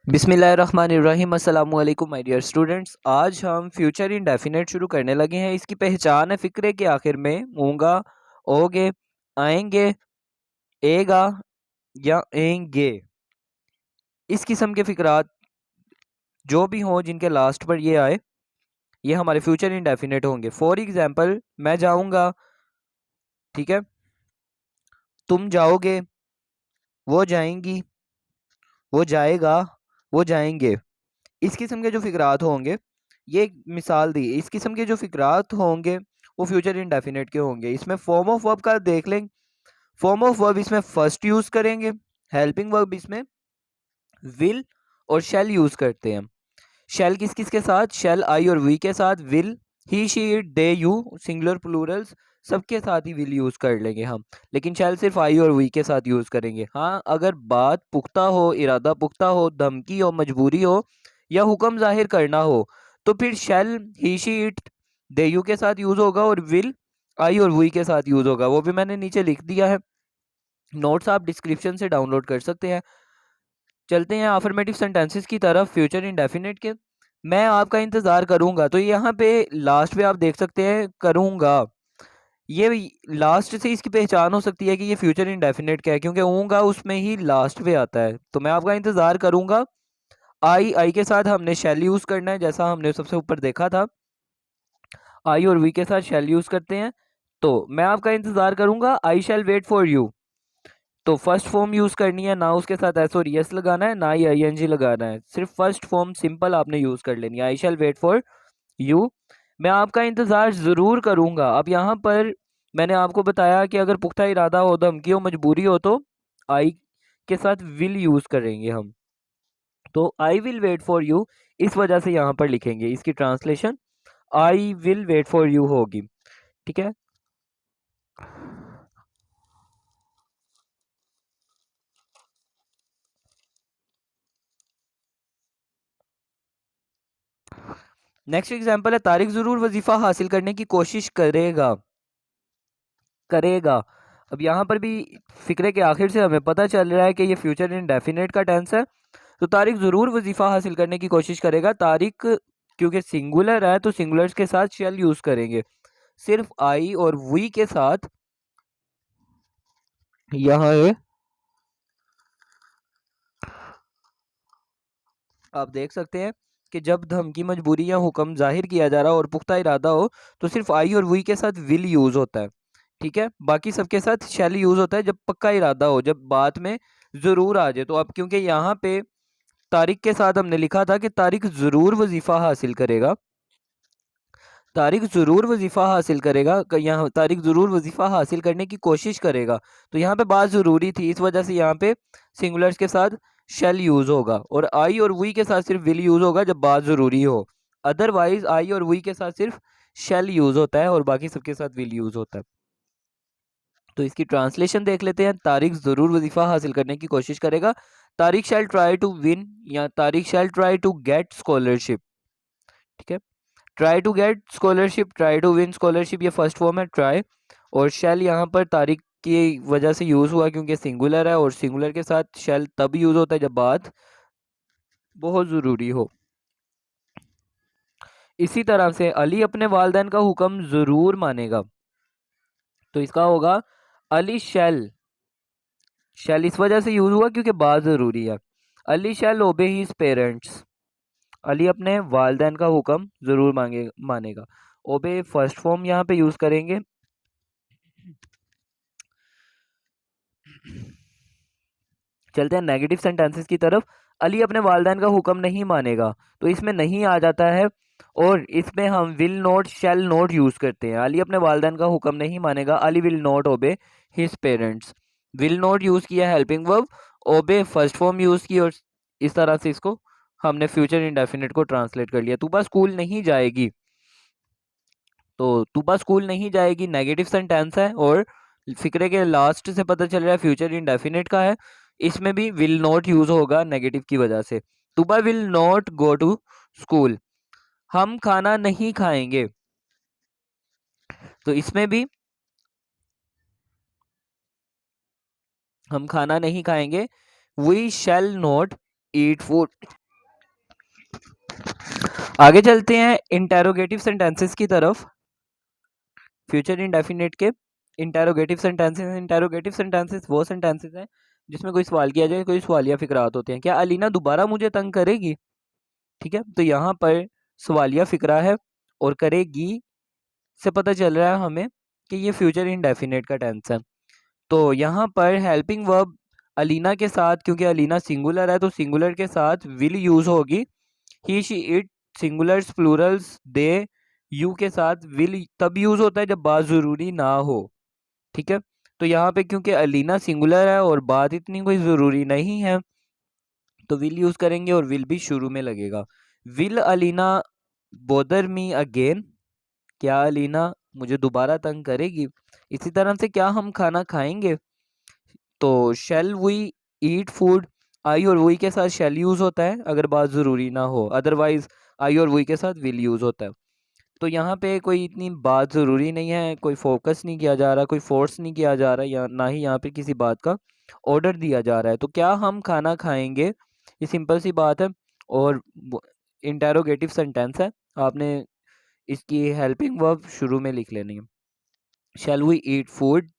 बिस्मिल्लाहिर्रहमानिर्रहीम अस्सलामु अलैकुम माय डियर स्टूडेंट्स। आज हम फ्यूचर इंडेफिनेट शुरू करने लगे हैं। इसकी पहचान है फ़िक्रे के आखिर में मूंगा, ओगे, आएंगे, एगा या एंगे। इस किस्म के फ़िक्रात जो भी हों जिनके लास्ट पर ये आए, ये हमारे फ्यूचर इंडेफिनेट होंगे। फॉर एग्जांपल, मैं जाऊंगा, ठीक है, तुम जाओगे, वो जाएंगी, वो जाएगा, वो जाएंगे। इस किस्म के जो फ़िक्रात होंगे, ये एक मिसाल दी। इस किस्म के जो फ़िक्रात होंगे वो फ्यूचर इंडेफिनिट के होंगे। इसमें फॉर्म ऑफ वर्ब का देख लें। फॉर्म ऑफ वर्ब इसमें फर्स्ट यूज़ करेंगे। हेल्पिंग वर्ब इसमें विल और शैल यूज़ करते हैं। शैल किस किस के साथ? शैल आई और वी के साथ। Will he she it they you singular Plurals सबके साथ ही विल यूज़ कर लेंगे हम, लेकिन शैल सिर्फ आई और वी के साथ यूज़ करेंगे। हाँ, अगर बात पुख्ता हो, इरादा पुख्ता हो, धमकी हो, मजबूरी हो या हुक्म जाहिर करना हो, तो फिर शैल ही शी इट दे यू के साथ यूज़ होगा और विल आई और वी के साथ यूज़ होगा। वो भी मैंने नीचे लिख दिया है, नोट्स आप डिस्क्रिप्शन से डाउनलोड कर सकते हैं। चलते हैं अफर्मेटिव सेंटेंसेस की तरफ फ्यूचर इंडेफिनिट के। मैं आपका इंतज़ार करूंगा, तो यहाँ पे लास्ट पे आप देख सकते हैं करूंगा। ये लास्ट से इसकी पहचान हो सकती है कि ये फ्यूचर इंडेफिनिट क्या है, क्योंकि ऊँगा उसमें ही लास्ट पे आता है। तो मैं आपका इंतज़ार करूंगा, आई के साथ हमने शैल यूज़ करना है, जैसा हमने सबसे ऊपर देखा था। आई और वी के साथ शैल यूज़ करते हैं। तो मैं आपका इंतज़ार करूंगा, आई शैल वेट फॉर यू। तो फर्स्ट फॉर्म यूज़ करनी है, ना उसके साथ एस और यस लगाना है, ना ही आई एन जी लगाना है। सिर्फ फर्स्ट फॉर्म सिंपल आपने यूज़ कर लेनी है, आई शैल वेट फॉर यू। मैं आपका इंतज़ार ज़रूर करूँगा। अब यहाँ पर मैंने आपको बताया कि अगर पुख्ता इरादा हो, धमकी हो, मजबूरी हो, तो आई के साथ विल यूज़ करेंगे हम। तो I will wait for you इस वजह से यहाँ पर लिखेंगे। इसकी translation I will wait for you होगी। ठीक है। नेक्स्ट एग्जाम्पल है, तारिक ज़रूर वजीफ़ा हासिल करने की कोशिश करेगा। करेगा। अब यहाँ पर भी फिक्रे के आखिर से हमें पता चल रहा है कि ये फ्यूचर इंडेफिनिट का टेंस है। तो तारिक ज़रूर वजीफ़ा हासिल करने की कोशिश करेगा। तारिक क्योंकि सिंगुलर है तो सिंगुलर्स के साथ शेल यूज़ करेंगे। सिर्फ आई और वी के साथ यहाँ आप देख सकते हैं कि जब धमकी, मजबूरी या हुक्म जाहिर किया जा रहा हो और पुख्ता इरादा हो, तो सिर्फ आई और वी के साथ विल यूज़ होता है। ठीक है, बाकी सबके साथ शैल यूज़ होता है जब पक्का इरादा हो, जब बात में ज़रूर आ जाए। तो अब क्योंकि यहाँ पे तारिक के साथ हमने लिखा था कि तारिक ज़रूर वजीफ़ा हासिल करेगा, तारिक ज़रूर वजीफ़ा हासिल करेगा, यहाँ तारिक ज़रूर वजीफ़ा हासिल करने की कोशिश करेगा। तो यहाँ पे बात ज़रूरी थी, इस वजह से यहाँ पे सिंगुलर्स के साथ शैल यूज़ होगा और आई और वी के साथ सिर्फ विल यूज़ होगा जब बात ज़रूरी हो। अदरवाइज आई और वी के साथ सिर्फ शैल यूज़ होता है और बाकी सबके साथ विल यूज़ होता है। तो इसकी ट्रांसलेशन देख लेते हैं। तारिक ज़रूर वजीफ़ा हासिल करने की कोशिश करेगा। Tariq shall try to win या Tariq shall try to get scholarship. ठीक है, try to get scholarship, try to win scholarship, ये फर्स्ट फॉर्म है ट्राई। और शेल यहाँ पर तारीख की वजह से यूज़ हुआ क्योंकि सिंगुलर है और सिंगुलर के साथ शेल तब यूज़ होता है जब बात बहुत ज़रूरी हो। इसी तरह से अली अपने वालिदैन का हुक्म ज़रूर मानेगा। तो इसका होगा अली शैल। शैल इस वजह से यूज़ हुआ क्योंकि बात ज़रूरी है। अली शैल ओबे हिज पेरेंट्स। अली अपने वालिदैन का हुक्म ज़रूर मानेगा। ओबे फर्स्ट फॉर्म यहाँ पे यूज़ करेंगे। चलते हैं नेगेटिव सेंटेंसेस की तरफ। अली अपने वालिदैन का हुक्म नहीं मानेगा, तो इसमें नहीं आ जाता है और इसमें हम will not shall not use करते हैं। अली अपने वालिदैन का हुक्म नहीं मानेगा, Ali will not obey his parents. Will not use किया helping verb, obey first form use की और इस तरह से इसको हमने फ्यूचर इंडेफिनिट को ट्रांसलेट कर लिया। तूबा स्कूल नहीं जाएगी, तो तूबा स्कूल नहीं जाएगी नेगेटिव सेंटेंस है और फिक्रे के लास्ट से पता चल रहा है फ्यूचर इंडेफिनिट का है। इसमें भी विल नॉट यूज होगा नेगेटिव की वजह से। Tooba will not go to school. हम खाना नहीं खाएंगे, तो इसमें भी हम खाना नहीं खाएंगे। We shall not eat food. आगे चलते हैं इंटेरोगेटिव सेंटेंसेस की तरफ। फ्यूचर इंडेफिनिट के इंटेरोगेटिव सेंटेंसेस वो सेंटेंसेस हैं जिसमें कोई सवाल किया जाए, कोई सवालिया फिक्रात होते हैं। क्या अलीना दोबारा मुझे तंग करेगी? ठीक है, तो यहाँ पर सवालिया फिक्रा है और करेगी से पता चल रहा है हमें कि ये फ्यूचर इंडेफिनिट का टेंस है। तो यहाँ पर हेल्पिंग वर्ब अलीना के साथ, क्योंकि अलीना सिंगुलर है तो सिंगुलर के साथ विल यूज होगी। He she it singulars plurals they you के साथ विल तब यूज होता है जब बात जरूरी ना हो। ठीक है, तो यहाँ पे क्योंकि अलीना सिंगुलर है और बात इतनी कोई जरूरी नहीं है तो विल यूज करेंगे और विल भी शुरू में लगेगा। Will Alina bother me again? क्या अलीना मुझे दोबारा तंग करेगी? इसी तरह से क्या हम खाना खाएंगे? तो शेल वी ईट फूड, आई और वी के साथ शेल यूज होता है अगर बात जरूरी ना हो, अदरवाइज आई और वी के साथ विल यूज होता है। तो यहाँ पे कोई इतनी बात ज़रूरी नहीं है, कोई फोकस नहीं किया जा रहा, कोई फोर्स नहीं किया जा रहा, या ना ही यहाँ पे किसी बात का ऑर्डर दिया जा रहा है। तो क्या हम खाना खाएंगे, ये सिंपल सी बात है और इंटेरोगेटिव सेंटेंस है। आपने इसकी हेल्पिंग वर्ब शुरू में लिख लेनी है। शैल वी ईट फूड,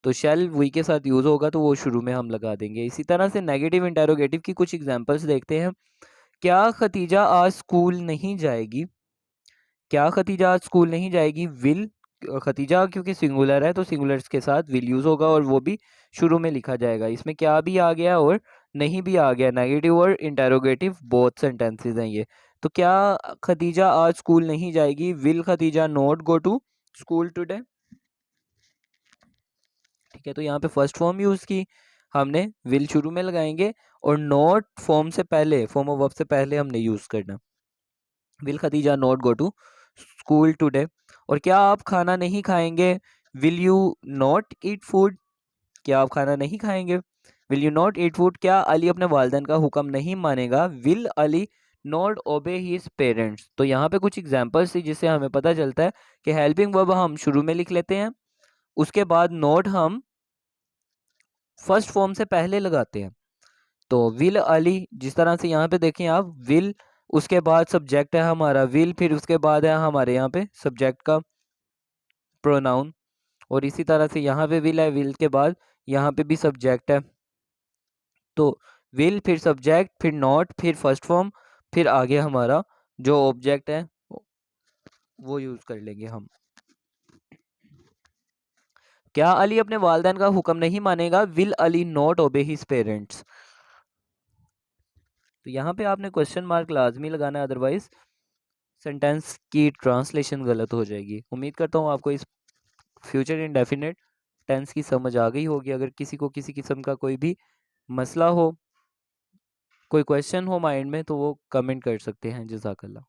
तो शैल वी के साथ यूज़ होगा तो वो शुरू में हम लगा देंगे। इसी तरह से नेगेटिव इंटेरोगेटिव की कुछ एग्जांपल्स देखते हैं। क्या खतीजा आज स्कूल नहीं जाएगी? क्या खतीजा आज स्कूल नहीं जाएगी? विल खतीजा क्योंकि सिंगुलर है तो सिंगुलर्स के साथ विल यूज होगा और वो भी शुरू में लिखा जाएगा। इसमें क्या भी आ गया और नहीं भी आ गया, नेगेटिव और इंटेरोगेटिव बोथ सेंटेंसेस हैं ये। तो क्या खतीजा आज स्कूल नहीं जाएगी? Will Khatija not go to school today? ठीक है, तो यहाँ पे फर्स्ट फॉर्म यूज की हमने, विल शुरू में लगाएंगे और नॉट फॉर्म से पहले, फॉर्म ऑफ वर्ब से पहले हमने यूज करना। Will Khadija not go to school today. और क्या आप खाना नहीं खाएंगे? Will you not eat food? क्या आप खाना नहीं खाएंगे? Will you not eat food. क्या अली अपने वालिदैन का हुक्म नहीं मानेगा? Will Ali not obey his parents? तो यहाँ पे कुछ एग्जांपल्स थी जिससे हमें पता चलता है कि हेल्पिंग वर्ब हम शुरू में लिख लेते हैं, उसके बाद नॉट हम फर्स्ट फॉर्म से पहले लगाते हैं। तो विल अली, जिस तरह से यहाँ पे देखें आप, विल उसके बाद सब्जेक्ट है हमारा विल, फिर उसके बाद है हमारे यहाँ पे सब्जेक्ट का प्रोनाउन, और इसी तरह से यहाँ पे विल है, विल के बाद यहाँ पे भी सब्जेक्ट है। तो विल फिर सब्जेक्ट फिर नॉट फिर फर्स्ट फॉर्म फिर आगे हमारा जो ऑब्जेक्ट है वो यूज कर लेंगे हम। क्या अली अपने वालिदैन का हुक्म नहीं मानेगा? Will Ali not obey his parents? तो यहाँ पे आपने क्वेश्चन मार्क लाजमी लगाना है, अदरवाइज सेंटेंस की ट्रांसलेशन गलत हो जाएगी। उम्मीद करता हूँ आपको इस फ्यूचर इंडेफिनिट टेंस की समझ आ गई होगी। अगर किसी को किसी किस्म का कोई भी मसला हो, कोई क्वेश्चन हो माइंड में, तो वो कमेंट कर सकते हैं। जज़ाकल्लाह।